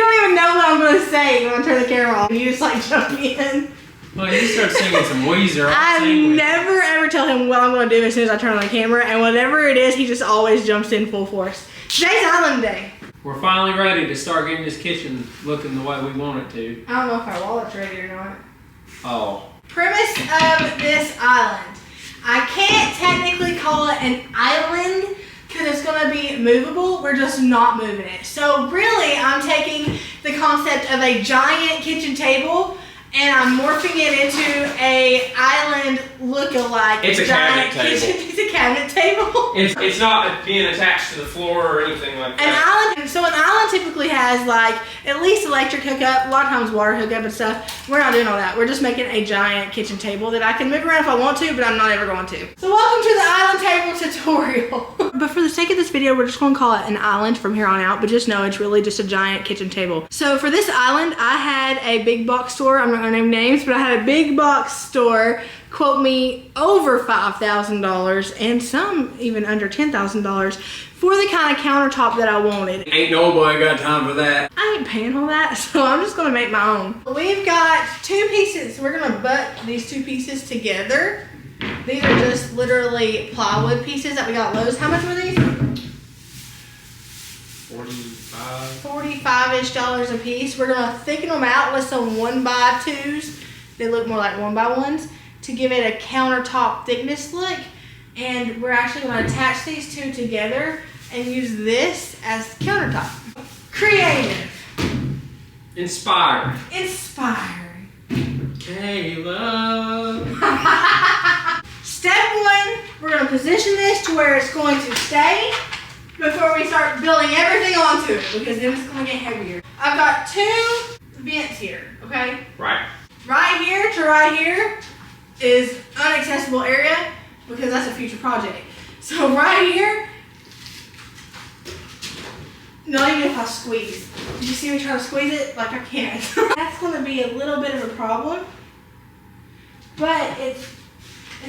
don't even know what I'm going to say when I turn the camera on. You just like jump in. Well, you start singing some Weezer. I never ever tell him what I'm going to do as soon as I turn on the camera, and whatever it is, he just always jumps in full force. Today's island day. We're finally ready to start getting this kitchen looking the way we want it to. I don't know if our wallet's ready or not. Oh. Premise of this island. I can't technically call it an island because it's going to be movable. We're just not moving it. So really, I'm taking the concept of a giant kitchen table and I'm morphing it into a island look-alike. It's a cabinet table. It's a cabinet table. It's not being attached to the floor or anything like that. So an island typically has like at least electric hookup, a lot of times water hookup and stuff. We're not doing all that. We're just making a giant kitchen table that I can move around if I want to, but I'm not ever going to. So welcome to the island table tutorial. But for the sake of this video, we're just going to call it an island from here on out, but just know it's really just a giant kitchen table. So for this island, I had a big box store. I'm not going to name names, but I had a big box store quote me over $5,000 and some even under $10,000 for the kind of countertop that I wanted. Ain't nobody got time for that. I ain't paying all that, so I'm just gonna make my own. We've got two pieces. We're gonna butt these two pieces together. These are just literally plywood pieces that we got at Lowe's. How much were these? 45-ish dollars a piece. We're gonna thicken them out with some 1x2s. They look more like 1x1s to give it a countertop thickness look. And we're actually gonna attach these two together and use this as countertop. Creative. Inspired. Inspiring. Caleb. Step one, we're gonna position this to where it's going to stay before we start building everything onto it, because then it's gonna get heavier. I've got two vents here, okay? Right. Right here to right here is unaccessible area because that's a future project. So right here, not even if I squeeze. Did you see me try to squeeze it? Like I can't. That's gonna be a little bit of a problem, but it's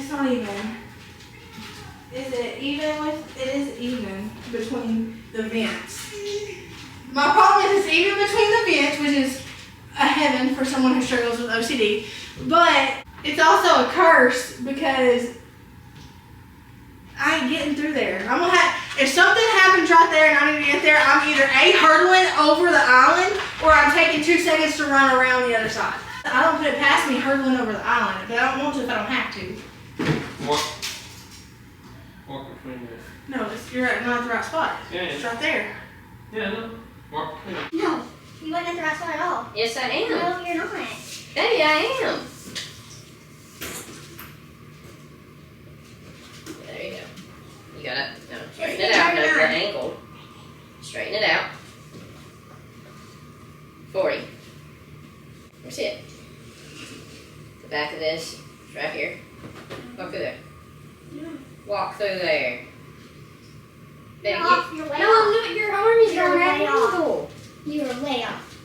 not even. Is it even with? It is even between the vents. My problem is it's even between the vents, which is a heaven for someone who struggles with OCD, but it's also a curse because I ain't getting through there. I'm gonna have, if something happens right there and I need to get there, I'm either A, hurdling over the island, or I'm taking 2 seconds to run around the other side. I don't put it past me hurdling over the island, but I don't want to if I don't have to. Walk between there. No, you're not at the right spot. Yeah, it's right there. Yeah, no. Walk between there. No, you weren't at the right spot at all. Yes, I am. No, you're not. Baby, I am. There you go. You gotta straighten it out. No, you're angled. Straighten it out. 40. Where's it? The back of this is right here. Walk through there. No. Walk through there. Baby, You're way no, off. your arm is You're going way at an off. angle. You are way off.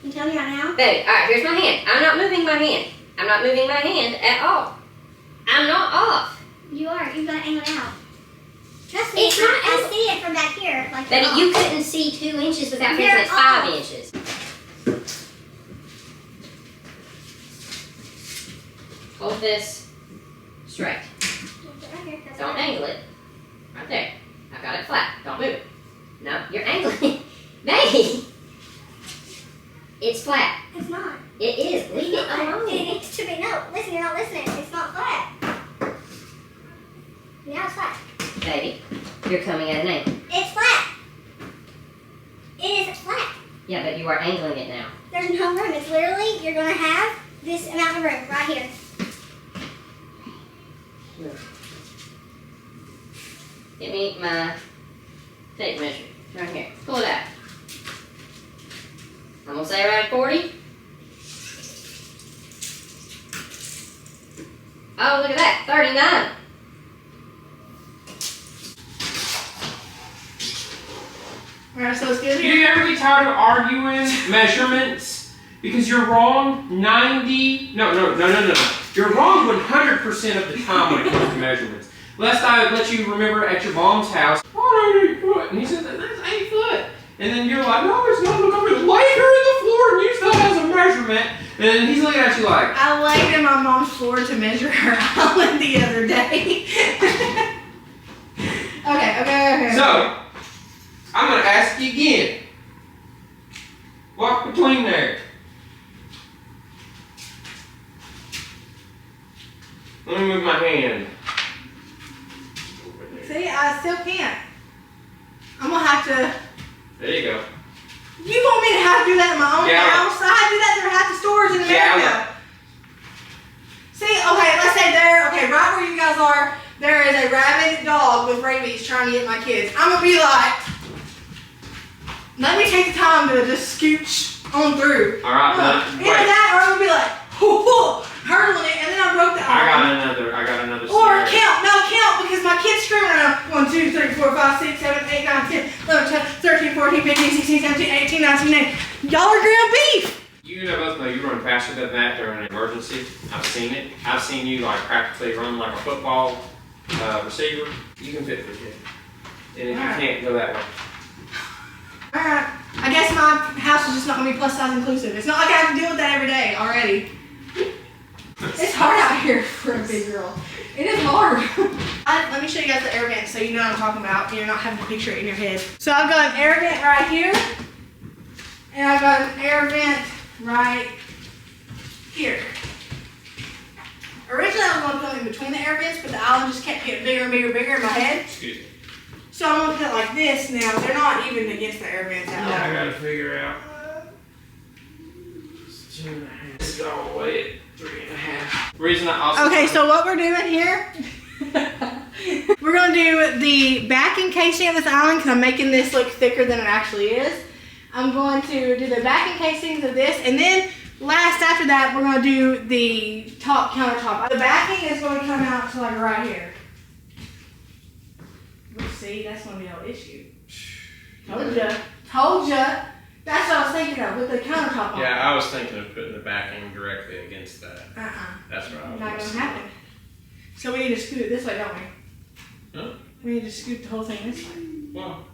You tell me right now? Baby, alright, here's my hand. I'm not moving my hand. I'm not moving my hand at all. I'm not off. You are. You've got to angle it out. Trust me, It's not I angled. see it from back here. Like Baby, you're you off. couldn't see 2 inches without You're thinking it's 5 off. inches. Hold this straight. Right here, that's Don't right. angle it. Right there. I've got it flat. Don't move it. No, you're angling. Baby! It's flat. It's not. It is. Leave it alone. It needs to be. No, listen, you're not listening. It's not flat. Now it's flat. Baby, you're coming at an angle. It's flat. It is flat. Yeah, but you are angling it now. There's no room. It's literally, you're going to have this amount of room right here. Give me my tape measure. Right here. Pull it out. I'm going to say around 40. Oh, look at that. 39. Alright, so it's good Do here. you ever get tired of arguing measurements? Because you're wrong 90, no. You're wrong 100% of the time when it comes to measurements. Last I let you remember at your mom's house, oh, 8 foot. And he said, that's 8 foot. And then you're like, no, it's not. Look over the Lacquer And he's looking at you like. I laid in my mom's floor to measure her island the other day. Okay. So, I'm going to ask you again. Walk between there. Let me move my hand. See, I still can't. I'm going to have to. There you go. You want me to have to do that in my own Yeah. house? I have to do that through half the stores in America. Yeah. See, okay, let's say right where you guys are, there is a rabid dog with rabies trying to get my kids. I'm going to be like, let me take the time to just scooch on through. All right, Either that or I'm going to be like, whoo, hurdling it, and then I broke the arm. I got another Or scenario. count, because my kids screaming around 1, 2, 3, 4, 5, 6, 7, 8, 9, 10, 11, 12, 13, 14, 15, 16, 17, 18, 19, 20. Y'all are ground beef. You and I both know you run faster than that during an emergency. I've seen it. I've seen you like practically run like a football receiver. You can fit 50. And if you can't, go that way. Alright. I guess my house is just not going to be plus size inclusive. It's not like I have to deal with that every day already. It's hard out here for a big girl. It is hard. Let me show you guys the air vent so you know what I'm talking about. You're not having to picture it in your head. So I've got an air vent right here. And I've got an air vent right here. Originally I was going to put them in between the air vents, but the island just kept getting bigger and bigger and bigger in my head. Excuse me. So I'm going to put it like this now. They're not even against the air vents at all. Yeah, I gotta figure out. It's 2.5. This is all the way at 3.5. Reason I also. Okay, so what we're doing here, we're going to do the backing casing of this island because I'm making this look thicker than it actually is. I'm going to do the backing casings of this, and then last after that, we're going to do the top countertop. The backing is going to come out to like right here. See, that's going to be no issue. Told ya. That's what I was thinking of, with the countertop on. Yeah, I was thinking of putting the backing directly against that. That's what I was Not going to thinking. happen. So we need to scoot it this way, don't we? Huh? We need to scoot the whole thing this way. Well,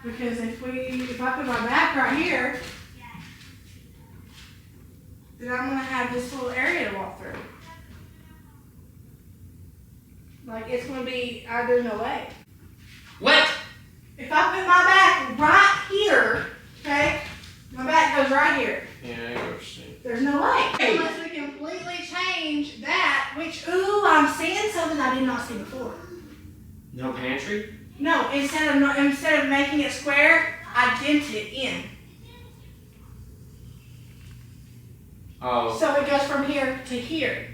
Because if I put my back right here, then I'm going to have this little area to walk through. Like, it's going to be, there's no way. What? If I put my back right here, okay, my back goes right here. yeah, I go see. There's no way. Unless we completely change that, which, ooh, I'm seeing something I did not see before. No pantry? No, instead of making it square, I dent it in. Oh. So it goes from here to here.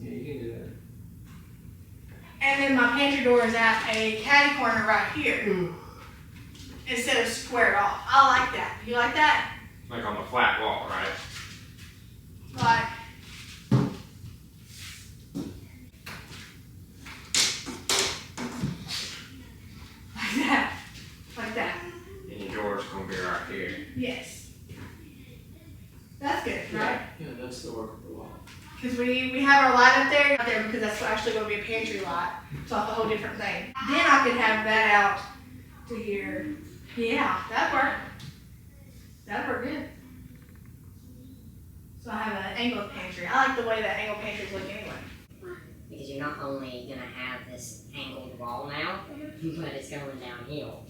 Yeah, you can do that. And then my pantry door is at a catty corner right here. Instead of squared off. I like that. You like that? Like on the flat wall, right? Like. Like that. Like that. And your door's gonna be right here. Yes. That's good, right? Yeah, that's the workable wall. Because we have our light up there, because that's actually going to be a pantry light. So it's a whole different thing. Then I could have that out to here. Yeah, that'd work. That'd work good. So I have an angled pantry. I like the way that angled pantries look anyway. Because you're not only gonna have this angled wall now, but it's going downhill.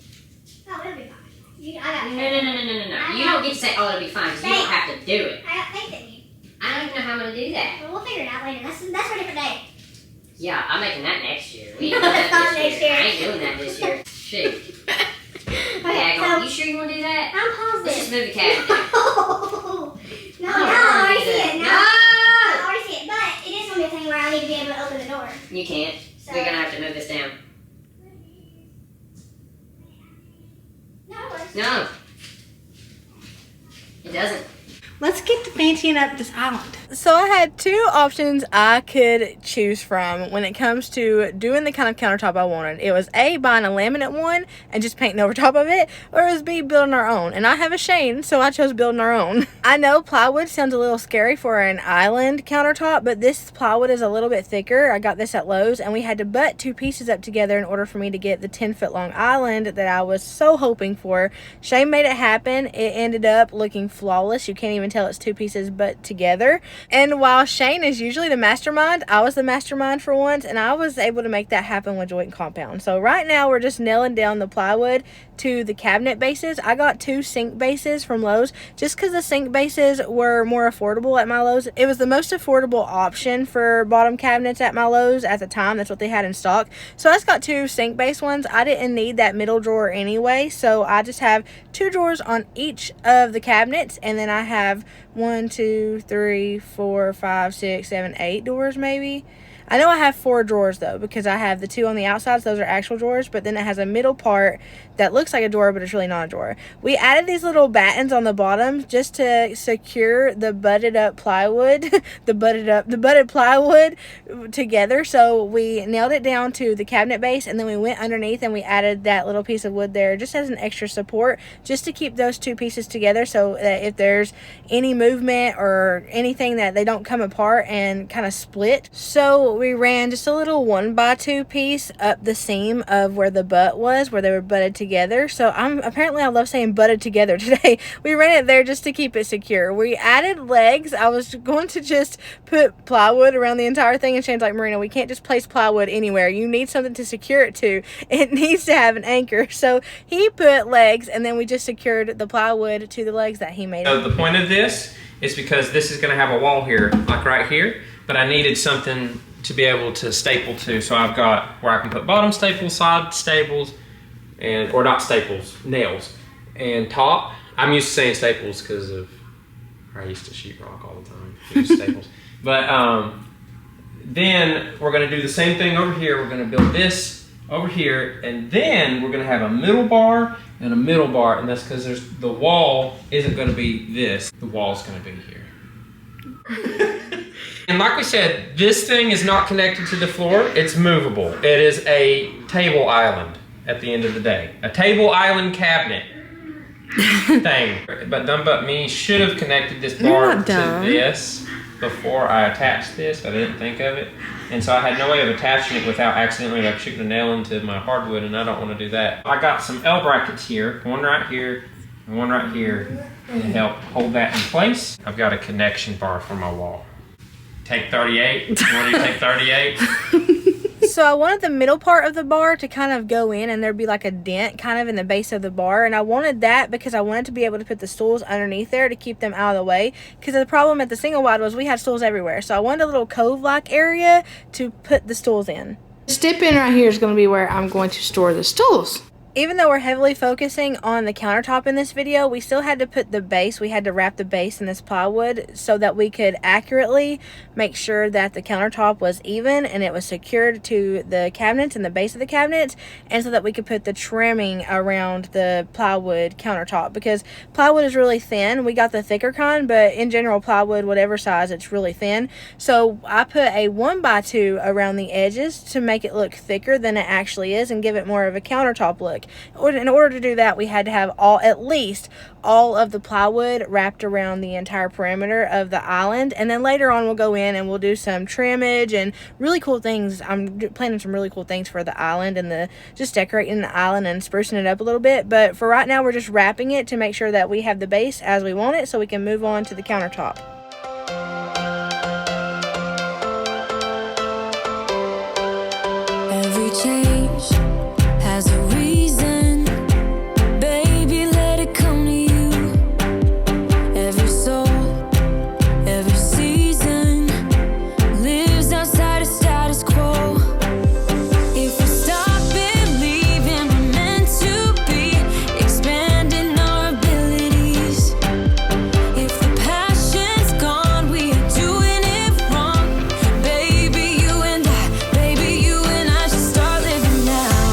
Oh, it'll be fine. I got No. You don't get to say, oh, it'll be fine, because you don't have to do it. I got faith in you. I don't even know how I'm gonna do that. Well, we'll figure it out later. That's for a different day. Yeah, I'm making that next year. We ain't doing that Not this next year. year. I ain't doing that this year. Shoot. Okay, You sure you wanna do that? I'm Let's just positive. move the cabinet. No, I I don't already wanna do see that. it. No. I already see it. But it is going to be a thing where I need to be able to open the door. You can't. So, We're gonna have to move this down. No, it works. No. It doesn't. Let's get to fancying up this island. So I had two options I could choose from when it comes to doing the kind of countertop I wanted. It was A, buying a laminate one and just painting over top of it, or it was B, building our own. And I have a Shane, so I chose building our own. I know plywood sounds a little scary for an island countertop, but this plywood is a little bit thicker. I got this at Lowe's, and we had to butt two pieces up together in order for me to get the 10-foot long island that I was so hoping for. Shane made it happen. It ended up looking flawless. You can't even tell it's two pieces but together. And while Shane is usually the mastermind, I was the mastermind for once, and I was able to make that happen with joint compound. So right now we're just nailing down the plywood to the cabinet bases. I got 2 sink bases from Lowe's just because the sink bases were more affordable at my Lowe's. It was the most affordable option for bottom cabinets at my Lowe's at the time. That's what they had in stock. So I just got 2 sink base ones. I didn't need that middle drawer anyway, so I just have 2 drawers on each of the cabinets, and then I have 1, 2, 3, 4, 5, 6, 7, 8 doors maybe. I know I have 4 drawers though, because I have the 2 on the outsides, those are actual drawers, but then it has a middle part that looks like a drawer, but it's really not a drawer. We added these little battens on the bottom just to secure the butted up plywood, the butted plywood together. So we nailed it down to the cabinet base, and then we went underneath and we added that little piece of wood there just as an extra support, just to keep those 2 pieces together, so that if there's any movement or anything that they don't come apart and kind of split. So we ran just a little 1x2 piece up the seam of where the butt was, where they were butted together. So I love saying butted together today. We ran it there just to keep it secure. We added legs. I was going to just put plywood around the entire thing, and Shane's like, Marina, we can't just place plywood anywhere. You need something to secure it to. It needs to have an anchor. So he put legs, and then we just secured the plywood to the legs that he made. So the point of this is because this is going to have a wall here, like right here, but I needed something to be able to staple to. So I've got where I can put bottom staples, side staples, or not staples, nails, and top. I'm used to saying staples because of I used to sheetrock all the time. Use staples. But then we're going to do the same thing over here. We're going to build this over here, and then we're going to have a middle bar and a middle bar, and that's because the wall isn't going to be this. The wall's going to be here. And like we said, this thing is not connected to the floor. It's movable. It is a table island at the end of the day. A table island cabinet thing. But dumb but me should have connected this bar to this before I attached this, but I didn't think of it. And so I had no way of attaching it without accidentally like shooting a nail into my hardwood, and I don't want to do that. I got some L brackets here, one right here and one right here to help hold that in place. I've got a connection bar for my wall. Take 38. You want to take 38? So I wanted the middle part of the bar to kind of go in, and there'd be like a dent kind of in the base of the bar, and I wanted that because I wanted to be able to put the stools underneath there to keep them out of the way, because the problem at the single wide was we had stools everywhere. So I wanted a little cove-like area to put the stools in. The step in right here is going to be where I'm going to store the stools. Even though we're heavily focusing on the countertop in this video, we still had to put the base, we had to wrap the base in this plywood so that we could accurately make sure that the countertop was even and it was secured to the cabinets and the base of the cabinets, and so that we could put the trimming around the plywood countertop, because plywood is really thin. We got the thicker kind, but in general plywood, whatever size, it's really thin. So I put a 1x2 around the edges to make it look thicker than it actually is and give it more of a countertop look. In order to do that, we had to have at least all of the plywood wrapped around the entire perimeter of the island, and then later on we'll go in and we'll do some trimmage and really cool things. I'm planning some really cool things for the island and just decorating the island and sprucing it up a little bit, but for right now we're just wrapping it to make sure that we have the base as we want it so we can move on to the countertop. Every change has a reason, baby, let it come to you. Every soul, every season lives outside of status quo. If we stop believing we're meant to be, expanding our abilities. If the passion's gone, we are doing it wrong. Baby, you and I should start living now.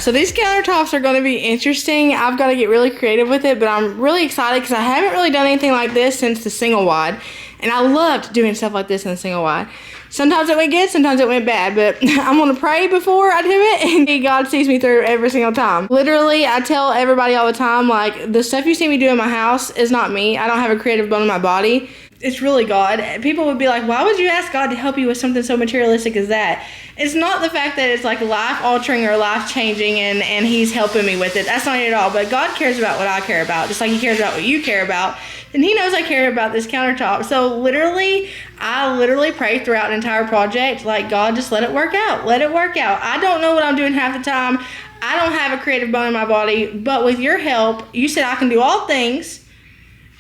So these countertops are going to be interesting. I've got to get really creative with it, but I'm really excited because I haven't really done anything like this since the single wide. And I loved doing stuff like this in the single wide. Sometimes it went good, sometimes it went bad, but I'm going to pray before I do it, and God sees me through every single time. Literally, I tell everybody all the time, like, the stuff you see me do in my house is not me. I don't have a creative bone in my body. It's really God. People would be like, why would you ask God to help you with something so materialistic as that? It's not the fact that it's like life-altering or life-changing and He's helping me with it. That's not it at all. But God cares about what I care about, just like He cares about what you care about. And He knows I care about this countertop. So I literally pray throughout an entire project, like, God, just let it work out. Let it work out. I don't know what I'm doing half the time. I don't have a creative bone in my body. But with your help, you said I can do all things.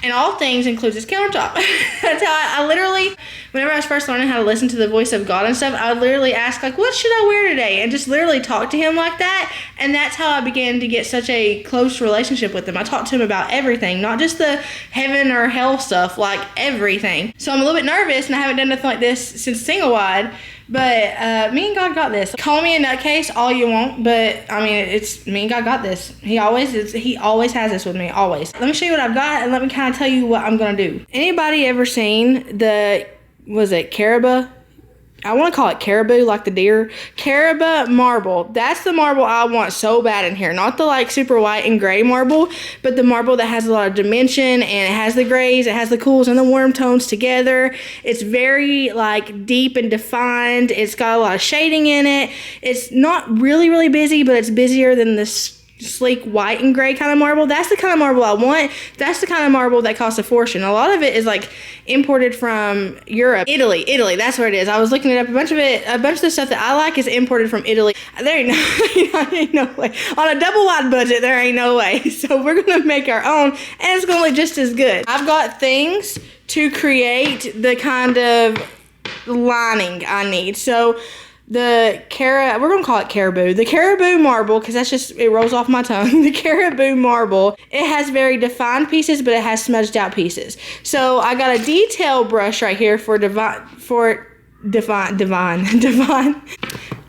And all things includes this countertop. That's how I literally, whenever I was first learning how to listen to the voice of God and stuff, I would literally ask, like, what should I wear today? And just literally talk to Him like that. And that's how I began to get such a close relationship with Him. I talked to Him about everything, not just the heaven or hell stuff, like everything. So I'm a little bit nervous, and I haven't done nothing like this since single wide. But me and God got this. Call me a nutcase all you want, but I mean, it's me and God got this. He always has this with me, always. Let me show you what I've got, and let me kind of tell you what I'm gonna do. Anybody ever seen the, was it caribou? I want to call it caribou, like the deer. Caribou marble. That's the marble I want so bad in here. Not the like super white and gray marble, but the marble that has a lot of dimension, and it has the grays, it has the cools and the warm tones together. It's very like deep and defined. It's got a lot of shading in it. It's not really, really busy, but it's busier than this sleek white and gray kind of marble. That's the kind of marble I want. That's the kind of marble that costs a fortune. A lot of it is like imported from Europe. Italy, that's where it is. I was looking it up. A bunch of the stuff that I like is imported from Italy. There ain't no way. On a double wide budget, there ain't no way. So we're gonna make our own, and it's gonna look just as good. I've got things to create the kind of lining I need. So we're gonna call it caribou. The caribou marble, because that's just, it rolls off my tongue. The caribou marble, it has very defined pieces, but it has smudged out pieces. So I got a detail brush right here for divine.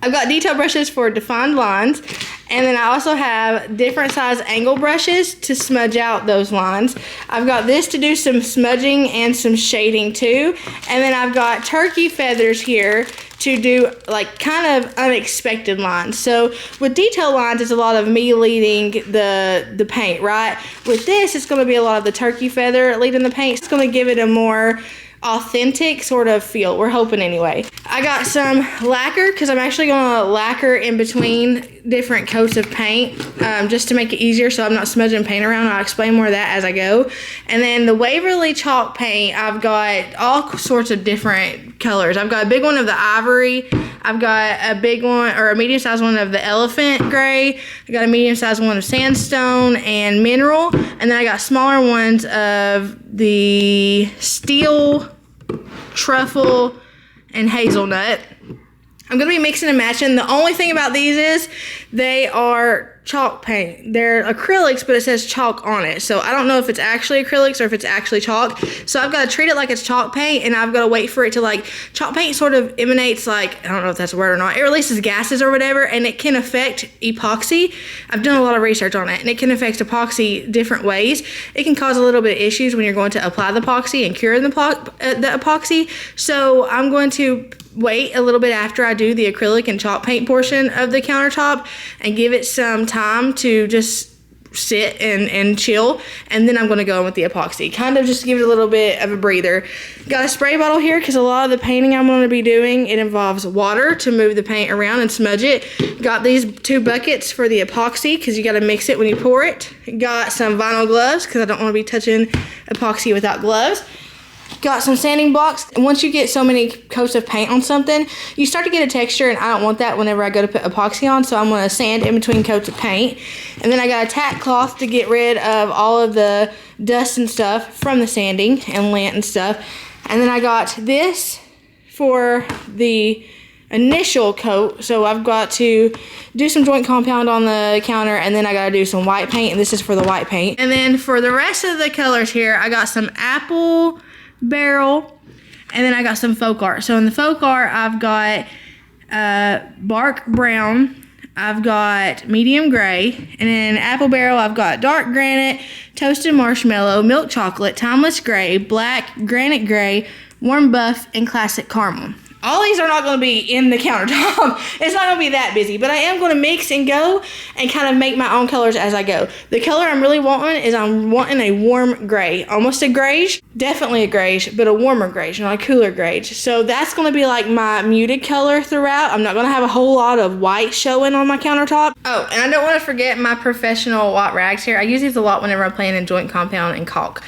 I've got detail brushes for defined lines, and then I also have different size angle brushes to smudge out those lines. I've got this to do some smudging and some shading too, and then I've got turkey feathers here to do like kind of unexpected lines. So with detail lines, it's a lot of me leading the paint, right? With this, it's going to be a lot of the turkey feather leading the paint. It's going to give it a more authentic sort of feel. We're hoping anyway. I got some lacquer because I'm actually going to lacquer in between different coats of paint just to make it easier so I'm not smudging paint around. I'll explain more of that as I go. And then the Waverly chalk paint, I've got all sorts of different colors. I've got a big one of the ivory. I've got a big one, or a medium-sized one of the elephant gray. I got a medium-sized one of sandstone and mineral. And then I got smaller ones of the steel, truffle, and hazelnut. I'm going to be mixing and matching. The only thing about these is they are chalk paint. They're acrylics, but it says chalk on it. So I don't know if it's actually acrylics or if it's actually chalk. So I've got to treat it like it's chalk paint, and I've got to wait for it to, like, chalk paint sort of emanates, like, I don't know if that's a word or not. It releases gases or whatever, and it can affect epoxy. I've done a lot of research on it, and it can affect epoxy different ways. It can cause a little bit of issues when you're going to apply the epoxy and cure the epoxy. So I'm going to wait a little bit after I do the acrylic and chalk paint portion of the countertop and give it some time to just sit and chill, and then I'm going to go in with the epoxy, kind of just give it a little bit of a breather. Got a spray bottle here because a lot of the painting I'm going to be doing, it involves water to move the paint around and smudge it. Got these 2 buckets for the epoxy because you got to mix it when you pour it. Got some vinyl gloves because I don't want to be touching epoxy without gloves. Got some sanding blocks. Once you get so many coats of paint on something, you start to get a texture, and I don't want that whenever I go to put epoxy on, so I'm going to sand in between coats of paint. And then I got a tack cloth to get rid of all of the dust and stuff from the sanding and lint and stuff. And then I got this for the initial coat, so I've got to do some joint compound on the counter, and then I got to do some white paint, and this is for the white paint. And then for the rest of the colors here, I got some apple barrel, and then I got some folk art. So in the folk art, I've got bark brown, I've got medium gray, and in apple barrel I've got dark granite, toasted marshmallow, milk chocolate, timeless gray, black, granite gray, warm buff, and classic caramel. All these are not going to be in the countertop. It's not going to be that busy, but I am going to mix and go and kind of make my own colors as I go. The color I'm really wanting is I'm wanting a warm gray, almost a grayish, definitely a grayish, but a warmer grayish, not a cooler grayish. So that's going to be like my muted color throughout. I'm not going to have a whole lot of white showing on my countertop. Oh, and I don't want to forget my professional white rags here. I use these a lot whenever I'm playing in joint compound and caulk.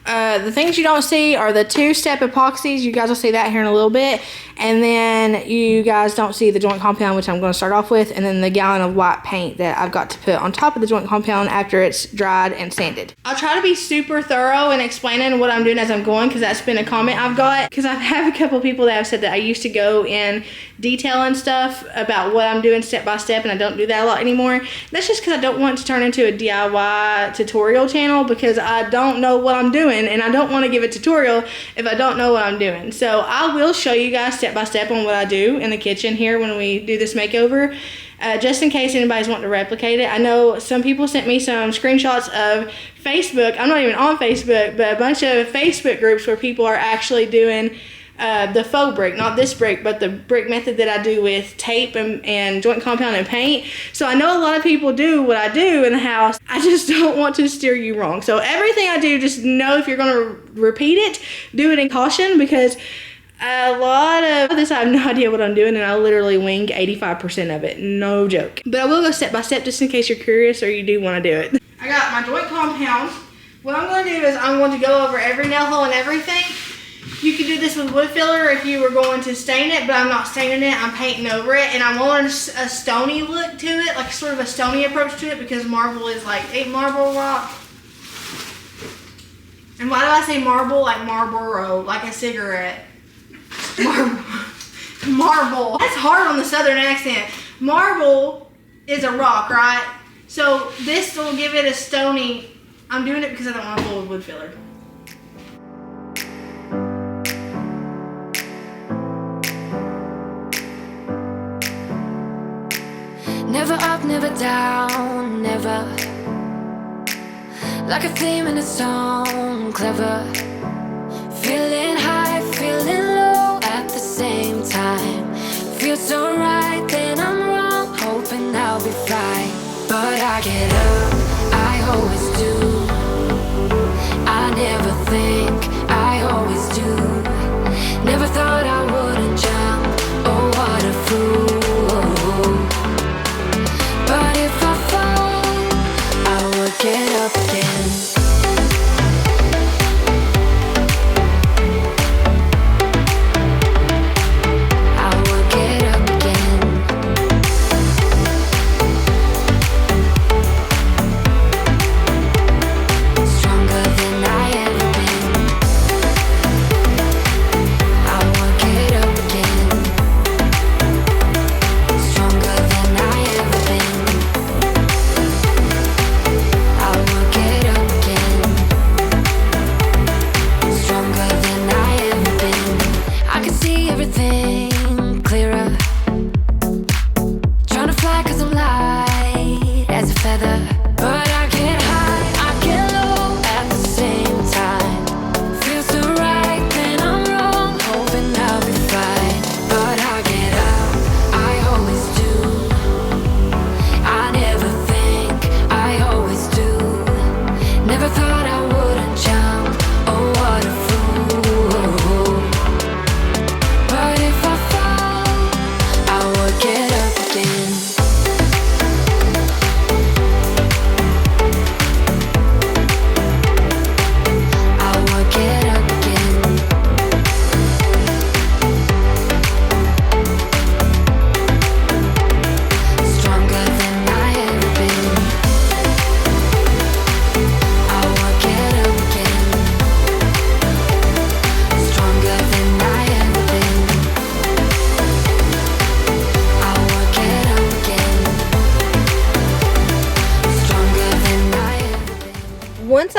The things you don't see are the 2-step epoxies. You guys will see that here in a little bit. And then you guys don't see the joint compound, which I'm going to start off with, and then the gallon of white paint that I've got to put on top of the joint compound after it's dried and sanded. I'll try to be super thorough in explaining what I'm doing as I'm going, because that's been a comment I've got. Because I've had a couple people that have said that I used to go in detail and stuff about what I'm doing step by step, and I don't do that a lot anymore. That's just because I don't want to turn into a DIY tutorial channel, because I don't know what I'm doing, and I don't want to give a tutorial if I don't know what I'm doing. So I will show you guys step by step on what I do in the kitchen here when we do this makeover, just in case anybody's wanting to replicate it. I know some people sent me some screenshots of Facebook. I'm not even on Facebook, but a bunch of Facebook groups where people are actually doing the faux brick, not this brick, but the brick method that I do with tape and joint compound and paint. So I know a lot of people do what I do in the house. I just don't want to steer you wrong. So everything I do, just know if you're going to repeat it, do it in caution, because a lot of this I have no idea what I'm doing, and I literally wing 85% of it. No joke. But I will go step by step just in case you're curious or you do want to do it. I got my joint compound. What I'm going to do is I'm going to go over every nail hole and everything. You could do this with wood filler if you were going to stain it, but I'm not staining it. I'm painting over it, and I want a stony look to it, like sort of a stony approach to it, because marble is like a marble rock. And why do I say marble? Like Marlboro, like a cigarette. Marble. That's hard on the southern accent. Marble is a rock, right? So this will give it a stony. I'm doing it because I don't want to fool with wood filler. Never up, never down, never. Like a theme in a song, clever. Feeling high, feeling low at the same time. Feels so right, then I'm wrong, hoping I'll be fine. But I get up, I always do. I never think, I always do. Never thought I wouldn't jump, oh what a fool. But if I fall, I will get up again.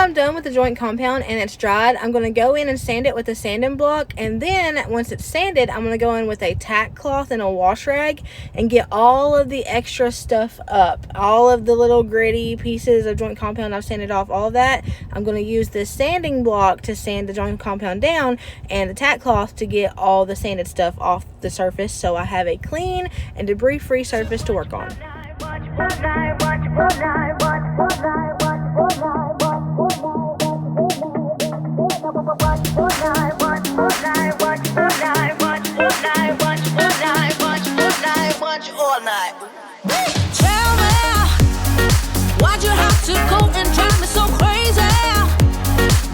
I'm done with the joint compound and it's dried, I'm going to go in and sand it with a sanding block, and then once it's sanded, I'm going to go in with a tack cloth and a wash rag and get all of the extra stuff up. All of the little gritty pieces of joint compound, I've sanded off all of that. I'm going to use this sanding block to sand the joint compound down and the tack cloth to get all the sanded stuff off the surface, so I have a clean and debris-free surface to work on. Tell me, why'd you have to go and drive me so crazy?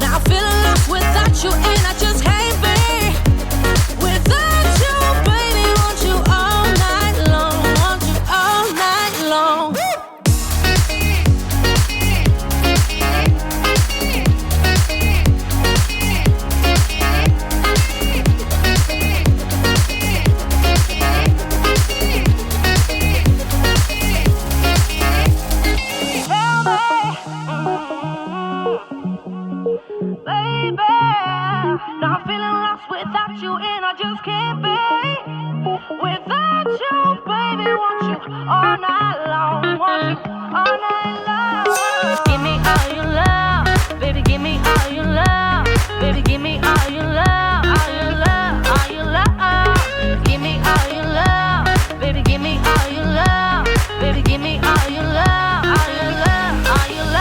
Now I'm feeling lost without you, and I just can't be without you, baby. Want you all night long, want you all night long. Baby, now I'm feeling lost without you, and I just can't be without you, baby. Want you all night long, want you all night long. Give me all your love, baby. Give me all your love, baby. Give me all your love, all your love, all your love. Give me all your love, baby. Give me all your love, baby. Give me all your love, all your love, all your love.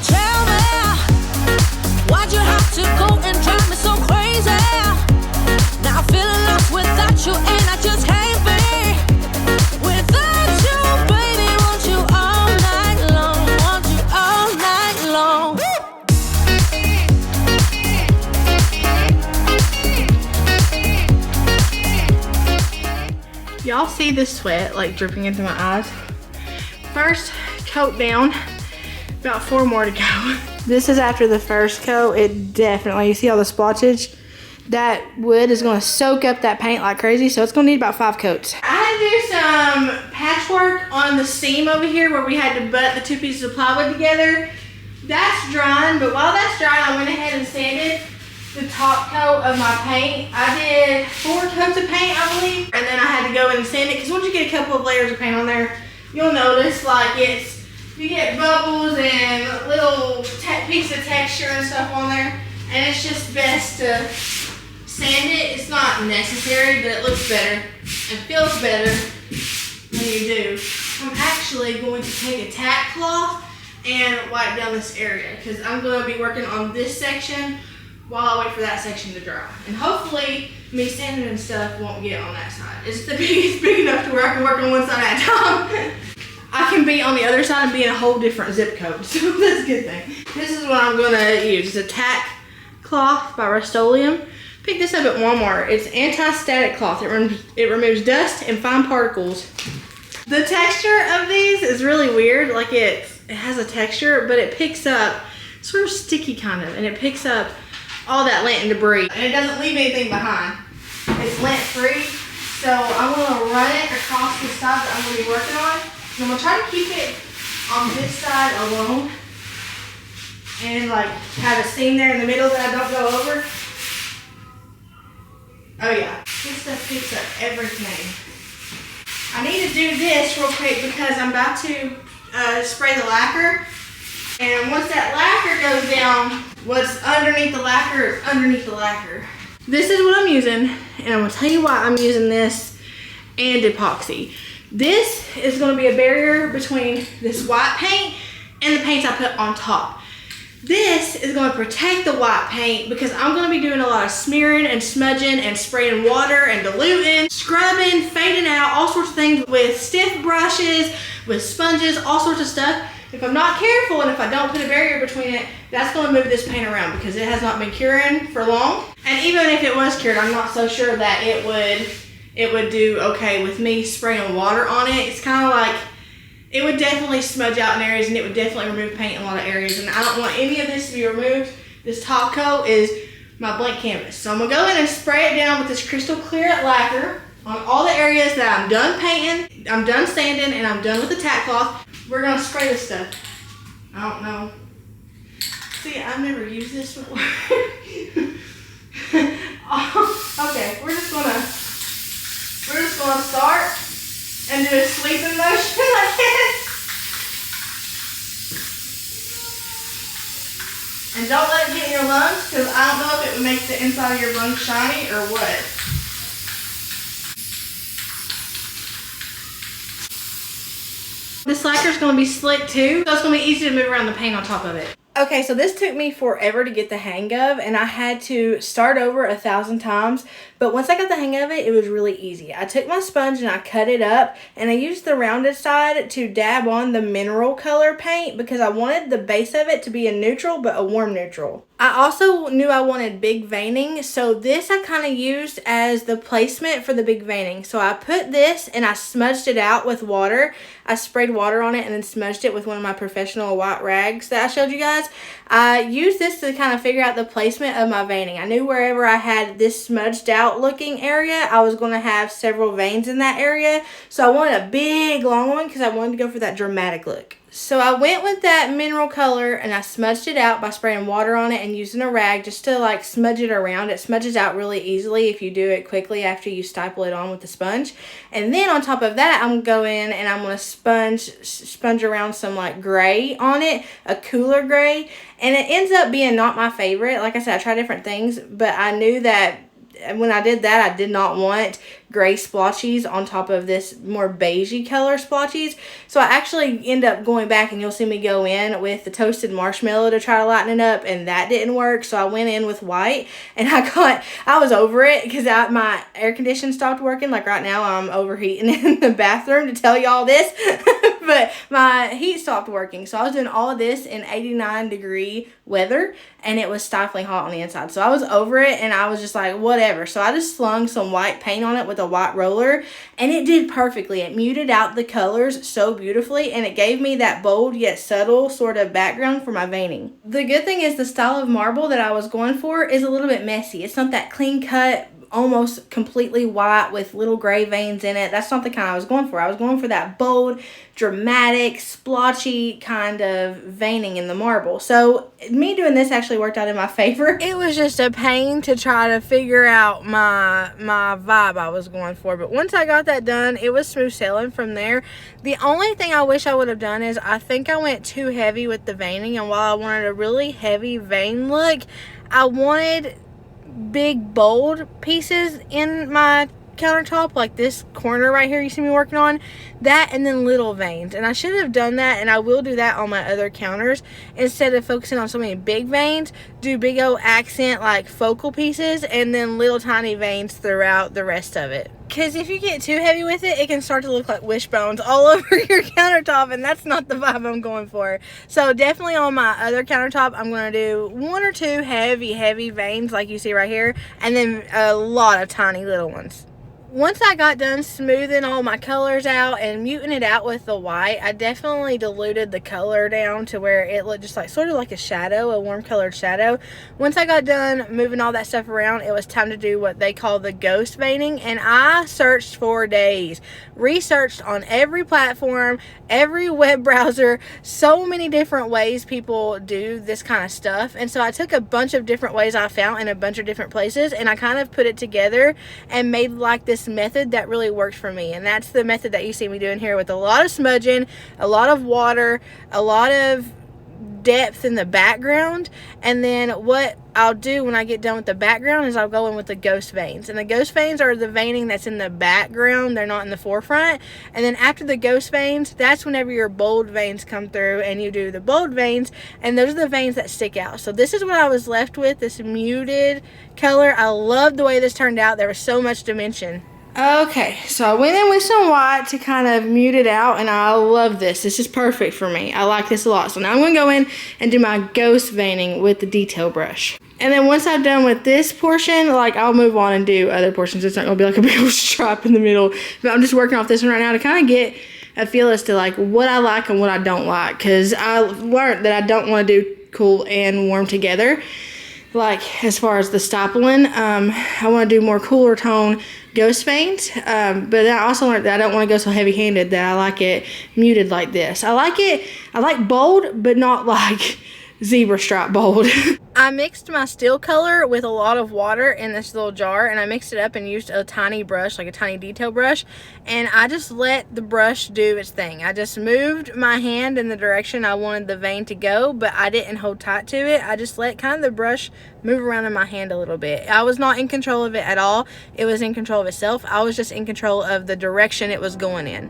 Tell me, why'd you have to go and drive me so crazy? Now I'm feeling lost without you, and I just can't be without you, baby. Want you all night long, want you all night long. Y'all see the sweat like dripping into my eyes? First coat down, about 4 more to go. This is after the first coat. It definitely, you see all the splotches? That wood is gonna soak up that paint like crazy, so it's gonna need about 5 coats. I had to do some patchwork on the seam over here where we had to butt the 2 pieces of plywood together. That's drying, but while that's drying, I went ahead and sanded the top coat of my paint. I did 4 coats of paint, I believe, and then I had to go in and sand it, because once you get a couple of layers of paint on there, you'll notice like you get bubbles and little pieces of texture and stuff on there, and it's just best to sand it. It's not necessary, but it looks better and feels better when you do. I'm actually going to take a tack cloth and wipe down this area, because I'm going to be working on this section while I wait for that section to dry. And hopefully me sanding and stuff won't get on that side. It's big enough to where I can work on one side at a time. I can be on the other side and be in a whole different zip code, so that's a good thing. This is what I'm gonna use. It's a tack cloth by Rust-Oleum. Picked this up at Walmart. It's anti-static cloth. It removes dust and fine particles. The texture of these is really weird. Like it has a texture, but it picks up, sort of sticky kind of, and it picks up all that lint and debris. And it doesn't leave anything behind. It's lint free, so I'm gonna run it across the side that I'm gonna be working on. And I'm gonna try to keep it on this side alone and like have a seam there in the middle that I don't go over. Oh yeah, this stuff picks up everything. I need to do this real quick because I'm about to spray the lacquer. And once that lacquer goes down, what's underneath the lacquer is underneath the lacquer. This is what I'm using, and I'm gonna tell you why I'm using this and epoxy. This is gonna be a barrier between this white paint and the paints I put on top. This is gonna protect the white paint because I'm gonna be doing a lot of smearing and smudging and spraying water and diluting, scrubbing, fading out, all sorts of things with stiff brushes, with sponges, all sorts of stuff. If I'm not careful and if I don't put a barrier between it, that's gonna move this paint around because it has not been curing for long. And even if it was cured, I'm not so sure that it would do okay with me spraying water on it. It's kind of like, it would definitely smudge out in areas, and it would definitely remove paint in a lot of areas. And I don't want any of this to be removed. This top coat is my blank canvas. So I'm gonna go in and spray it down with this crystal clear lacquer on all the areas that I'm done painting, I'm done sanding, and I'm done with the tack cloth. We're gonna spray this stuff. I don't know. See, I've never used this before. Okay, we're just gonna start and do a sweeping motion like this. And don't let it get in your lungs, because I don't know if it would make the inside of your lungs shiny or what. This lacquer is going to be slick too, so it's going to be easy to move around the paint on top of it. Okay, so this took me forever to get the hang of, and I had to start over 1,000 times. But once I got the hang of it, it was really easy. I took my sponge and I cut it up, and I used the rounded side to dab on the mineral color paint because I wanted the base of it to be a neutral, but a warm neutral. I also knew I wanted big veining, so this I kind of used as the placement for the big veining. So I put this and I smudged it out with water. I sprayed water on it and then smudged it with one of my professional white rags that I showed you guys. I used this to kind of figure out the placement of my veining. I knew wherever I had this smudged out looking area, I was going to have several veins in that area. So I wanted a big long one because I wanted to go for that dramatic look. So I went with that mineral color and I smudged it out by spraying water on it and using a rag just to like smudge it around. It smudges out really easily if you do it quickly after you staple it on with the sponge. And then on top of that, I'm going to go in and I'm going to sponge around some like gray on it, a cooler gray. And it ends up being not my favorite. Like I said, I tried different things, but I knew that when I did that, I did not want gray splotches on top of this more beigey color splotches. So I actually end up going back, and you'll see me go in with the toasted marshmallow to try to lighten it up, and that didn't work. So I went in with white, and I was over it because my air conditioner stopped working. Like right now I'm overheating in the bathroom to tell y'all this. But my heat stopped working. So I was doing all of this in 89-degree weather, and it was stifling hot on the inside. So I was over it, and I was just like, whatever. So I just slung some white paint on it with a white roller, and it did perfectly. It muted out the colors so beautifully, and it gave me that bold yet subtle sort of background for my veining. The good thing is the style of marble that I was going for is a little bit messy. It's not that clean cut, almost completely white with little gray veins in it. That's not the kind I was going for. I was going for that bold, dramatic, splotchy kind of veining in the marble. So me doing this actually worked out in my favor. It was just a pain to try to figure out my vibe I was going for. But once I got that done, it was smooth sailing from there. The only thing I wish I would have done is I think I went too heavy with the veining. And while I wanted a really heavy vein look, I wanted big bold pieces in my countertop, like this corner right here you see me working on that, and then little veins. And I should have done that, and I will do that on my other counters. Instead of focusing on so many big veins, do big old accent like focal pieces and then little tiny veins throughout the rest of it. Because if you get too heavy with it, it can start to look like wishbones all over your countertop, and that's not the vibe I'm going for. So definitely on my other countertop, I'm going to do 1 or 2 heavy veins like you see right here, and then a lot of tiny little ones. Once I got done smoothing all my colors out and muting it out with the white, I definitely diluted the color down to where it looked just like sort of like a shadow, a warm colored shadow. Once I got done moving all that stuff around, it was time to do what they call the ghost veining, and I searched for days, researched on every platform, every web browser, so many different ways people do this kind of stuff. And so I took a bunch of different ways I found in a bunch of different places, and I kind of put it together and made like this method that really worked for me. And that's the method that you see me doing here, with a lot of smudging, a lot of water, a lot of depth in the background. And then what I'll do when I get done with the background is I'll go in with the ghost veins. And the ghost veins are the veining that's in the background. They're not in the forefront. And then after the ghost veins, that's whenever your bold veins come through and you do the bold veins. And those are the veins that stick out. So this is what I was left with, this muted color. I love the way this turned out. There was so much dimension. Okay, so I went in with some white to kind of mute it out, and I love this. This is perfect for me. I like this a lot. So now I'm going to go in and do my ghost veining with the detail brush. And then once I'm done with this portion, like, I'll move on and do other portions. It's not going to be like a big old stripe in the middle. But I'm just working off this one right now to kind of get a feel as to like what I like and what I don't like, because I learned that I don't want to do cool and warm together. Like as far as the stippling, I want to do more cooler tone ghost paint, but I also learned that I don't want to go so heavy-handed, that I like it muted like this. I like bold, but not like zebra stripe bold. I mixed my steel color with a lot of water in this little jar, and I mixed it up and used a tiny brush, like a tiny detail brush, and I just let the brush do its thing. I just moved my hand in the direction I wanted the vein to go, but I didn't hold tight to it. I just let kind of the brush move around in my hand a little bit. I was not in control of it at all. It was in control of itself. I was just in control of the direction it was going in.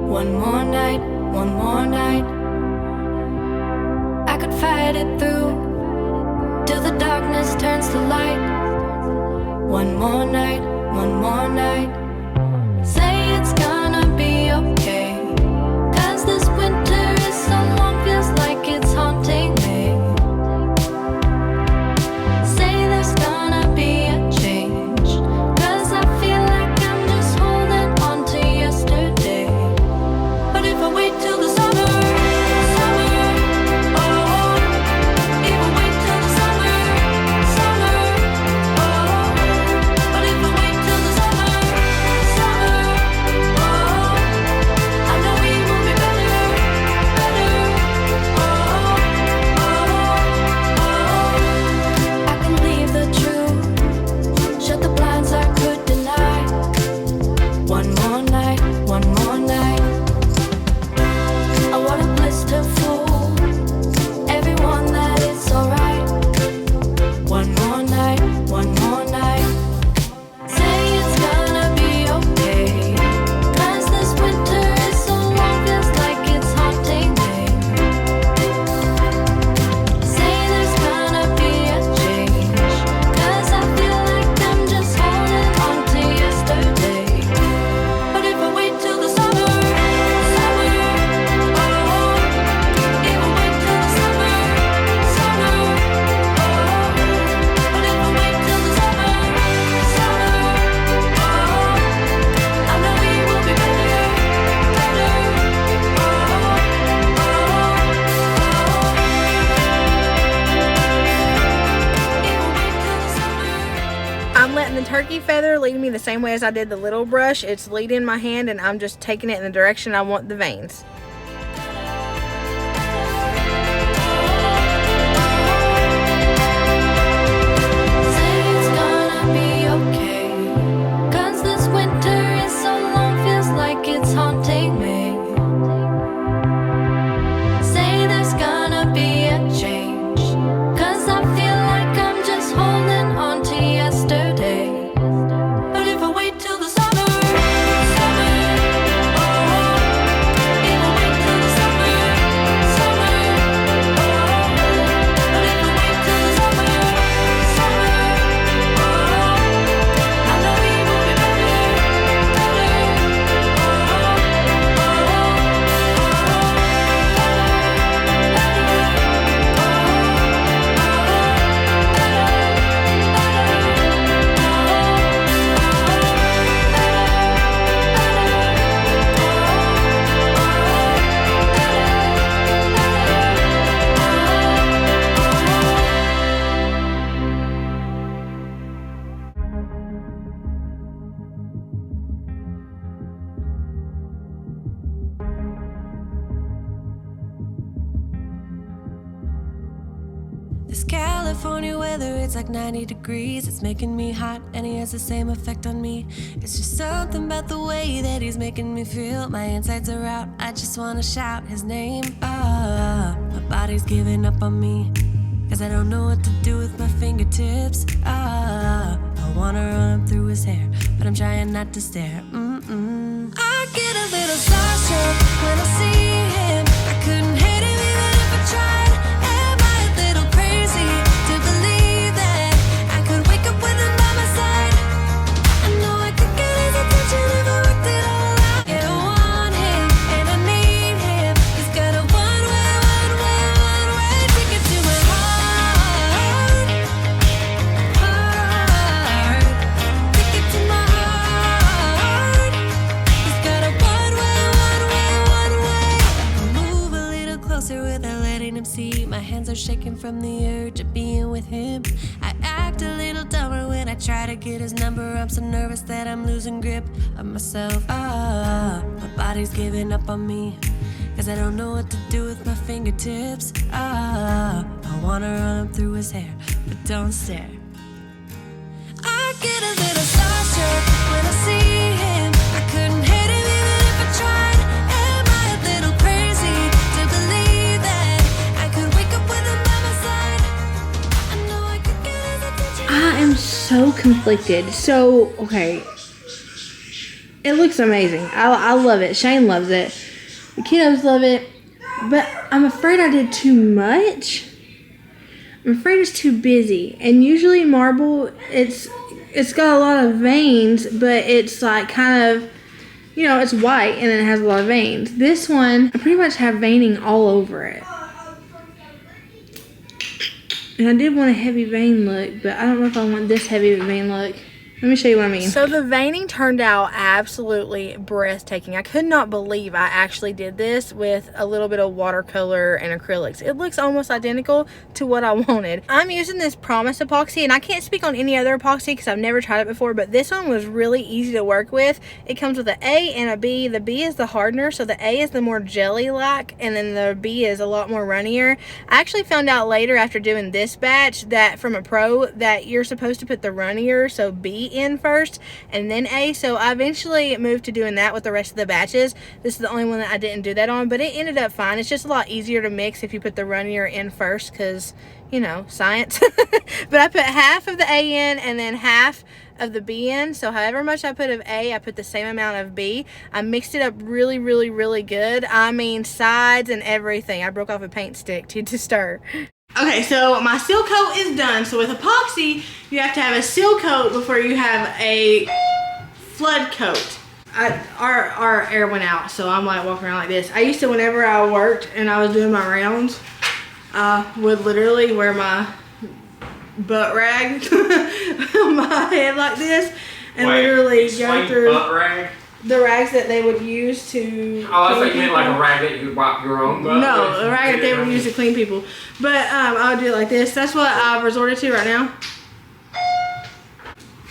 One more night. I could fight it through till the darkness turns to light. One more night. Say it's gonna be okay, 'cause this winter is so long, feels like it's haunting me. Say there's gonna be a change, 'cause I feel like I'm just holding on to yesterday. But if I wait till the summer, oh, if I wait till the summer, oh, but if I wait till the summer, oh, I know we will be better, oh, I can leave the truth, shut the blinds I could deny. One more night. I want a blister full, everyone that it's alright. One more night. Say it's gonna be okay, 'cause this winter is so long, feels like it's haunting me. Say there's gonna be a change, 'cause I feel like I'm just holding on to yesterday. But if I wait till the summer, I'm letting the turkey feather lead me the same way as I did the little brush. It's leading my hand, and I'm just taking it in the direction I want the veins. say it's gonna be okay, 'cause this winter is so long, feels like it's haunting me. Say there's gonna be a change, 'cause I feel like I'm just holding on to yesterday. But if I wait till the summer, oh, if I wait till the summer, oh, but if I wait till the summer, oh, I know we will be This California weather, it's like 90 degrees. It's making me hot, and he has the same effect on me. It's just something about the way that he's making me feel. My insides are out, I just wanna shout his name. My body's giving up on me, 'cause I don't know what to do with my fingertips. I wanna run up through his hair, but I'm trying not to stare. I get a little starstruck when I see him. I couldn't hate him even if I tried. Am I a little crazy to believe that I could wake up with him by my side? I know I could get his attention if I worked it all out. Yeah, I want him and I need try to get his number, I'm so nervous that I'm losing grip of myself. My body's giving up on me, 'cause I don't know what to do with my fingertips. I wanna run up through his hair, but don't stare. I get a little starstruck when I see him. I couldn't hit him even if I tried. Am I a little crazy to believe that I could wake up with him by my side? I know I could get his attention. I am so conflicted. So, okay. It looks amazing. I love it. Shane loves it. The kiddos love it. But I'm afraid I did too much. I'm afraid it's too busy. And usually marble, it's got a lot of veins, but it's like kind of, you know, it's white and it has a lot of veins. This one, I pretty much have veining all over it. And I did want a heavy vein look, but I don't know if I want this heavy of a vein look. Let me show you what I mean. So the veining turned out absolutely breathtaking. I could not believe I actually did this with a little bit of watercolor and acrylics. It looks almost identical to what I wanted. I'm using this Promise epoxy, and I can't speak on any other epoxy because I've never tried it before, but this one was really easy to work with. It comes with an A and a B. The B is the hardener, so the A is the more jelly-like, and then the B is a lot more runnier. I actually found out later after doing this batch that from a pro that you're supposed to put the runnier, so B in first and then A, so I eventually moved to doing that with the rest of the batches. This is the only one that I didn't do that on, but it ended up fine. It's just a lot easier to mix if you put the runnier in first because, you know, science. But I put half of the A in and then half of the B in, so however much I put of A, I put the same amount of B. I mixed it up really, really, really good. I mean, sides and everything. I broke off a paint stick to stir. Okay, so my seal coat is done. So with epoxy, you have to have a seal coat before you have a flood coat. Our air went out, so I'm like walking around like this. I used to, whenever I worked and I was doing my rounds, I would literally wear my butt rag on my head like this and literally go through butt rag? the rags that they would use to. Oh, I thought you meant like a rag that you could wipe your own butt. No, with. a rag that they would use to clean people. But I would do it like this. That's what I've resorted to right now.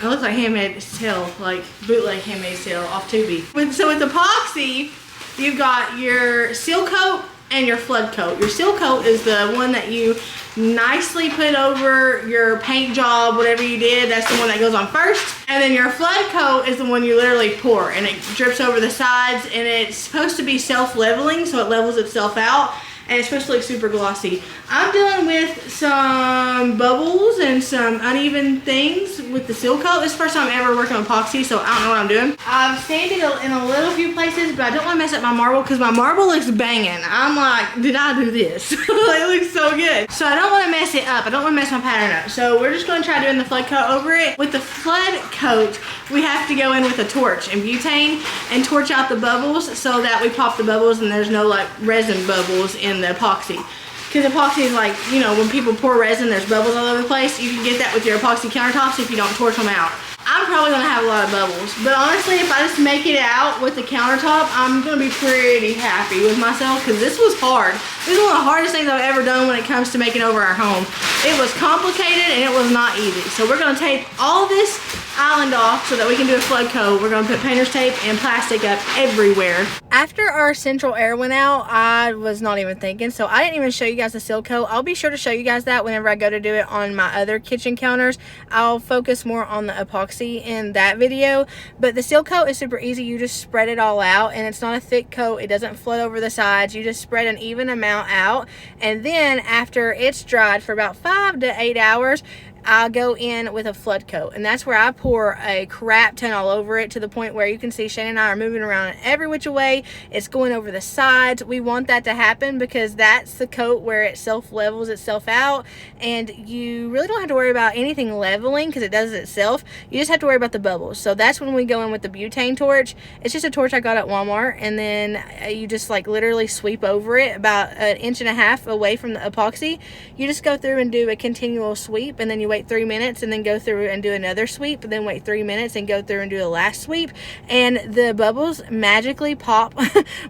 It looks like Handmaid's Tale, like bootleg Handmaid's Tale off Tubi. So with epoxy, you've got your seal coat and your flood coat. Your seal coat is the one that you nicely put over your paint job, whatever you did. That's the one that goes on first. And then your flood coat is the one you literally pour, and it drips over the sides, and it's supposed to be self-leveling, so it levels itself out, and it's supposed to look super glossy. I'm dealing with some bubbles and some uneven things with the seal coat. This is the first time I'm ever working with epoxy, so I don't know what I'm doing. I've sanded in a little few places, but I don't want to mess up my marble because my marble looks banging. I'm like, did I do this? It looks so good. So I don't want to mess it up. I don't want to mess my pattern up. So we're just going to try doing the flood coat over it. With the flood coat, we have to go in with a torch and butane and torch out the bubbles so that we pop the bubbles and there's no like resin bubbles in the epoxy. Because epoxy is like, you know, when people pour resin, there's bubbles all over the place. You can get that with your epoxy countertops if you don't torch them out. I'm probably going to have a lot of bubbles. But honestly, if I just make it out with the countertop, I'm going to be pretty happy with myself because this was hard. This is one of the hardest things I've ever done when it comes to making over our home. It was complicated and it was not easy. So we're going to tape all this island off so that we can do a flood coat. We're going to put painter's tape and plastic up everywhere. After our central air went out, I was not even thinking, so I didn't even show you guys the seal coat. I'll be sure to show you guys that whenever I go to do it on my other kitchen counters. I'll focus more on the epoxy in that video, but the seal coat is super easy. You just spread it all out, and it's not a thick coat. It doesn't flood over the sides. You just spread an even amount out, and then after it's dried for about 5 to 8 hours, I'll go in with a flood coat, and that's where I pour a crap ton all over it to the point where you can see Shane and I are moving around every which way. It's going over the sides. We want that to happen because that's the coat where it self-levels itself out, and you really don't have to worry about anything leveling because it does it itself. You just have to worry about the bubbles. So that's when we go in with the butane torch. It's just a torch I got at Walmart, and then you just like literally sweep over it about 1.5 inches away from the epoxy. You just go through and do a continual sweep, and then you you wait 3 minutes and then go through and do another sweep, then wait 3 minutes and go through and do the last sweep, and the bubbles magically pop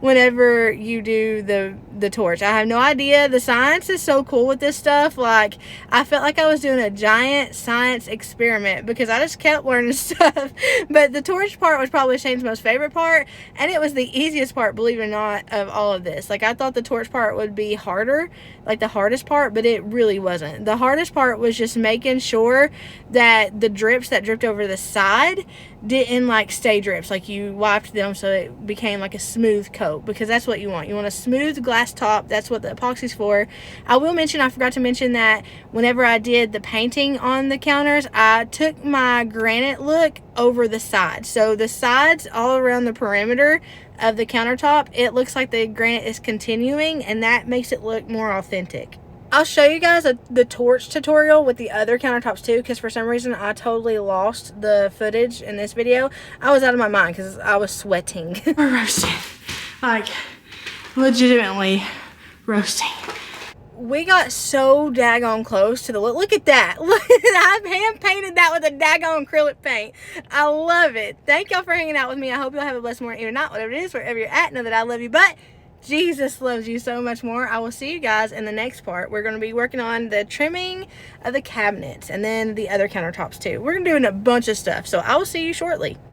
whenever you do the torch. I have no idea. The science is so cool with this stuff. Like, I felt like I was doing a giant science experiment because I just kept learning stuff. But the torch part was probably Shane's most favorite part, and it was the easiest part, believe it or not, of all of this. Like, I thought the torch part would be harder, like the hardest part, but it really wasn't. The hardest part was just making sure that the drips that dripped over the side didn't like stay drips, like you wiped them so it became like a smooth coat, because that's what you want. You want a smooth glass top. That's what the epoxy's for. I will mention, I forgot to mention that whenever I did the painting on the counters, I took my granite look over the sides. So the sides all around the perimeter of the countertop, it looks like the granite is continuing, and that makes it look more authentic. I'll show you guys the torch tutorial with the other countertops too, because for some reason I totally lost the footage in this video. I was out of my mind because I was sweating. We're roasting. Like, legitimately roasting. We got so daggone close to the look at that. Look, I've hand painted that with a daggone acrylic paint. I love it. Thank y'all for hanging out with me. I hope y'all have a blessed morning, or not, whatever it is, wherever you're at. Know that I love you, but Jesus loves you so much more. I will see you guys in the next part. We're going to be working on the trimming of the cabinets and then the other countertops too. We're doing a bunch of stuff, so I will see you shortly.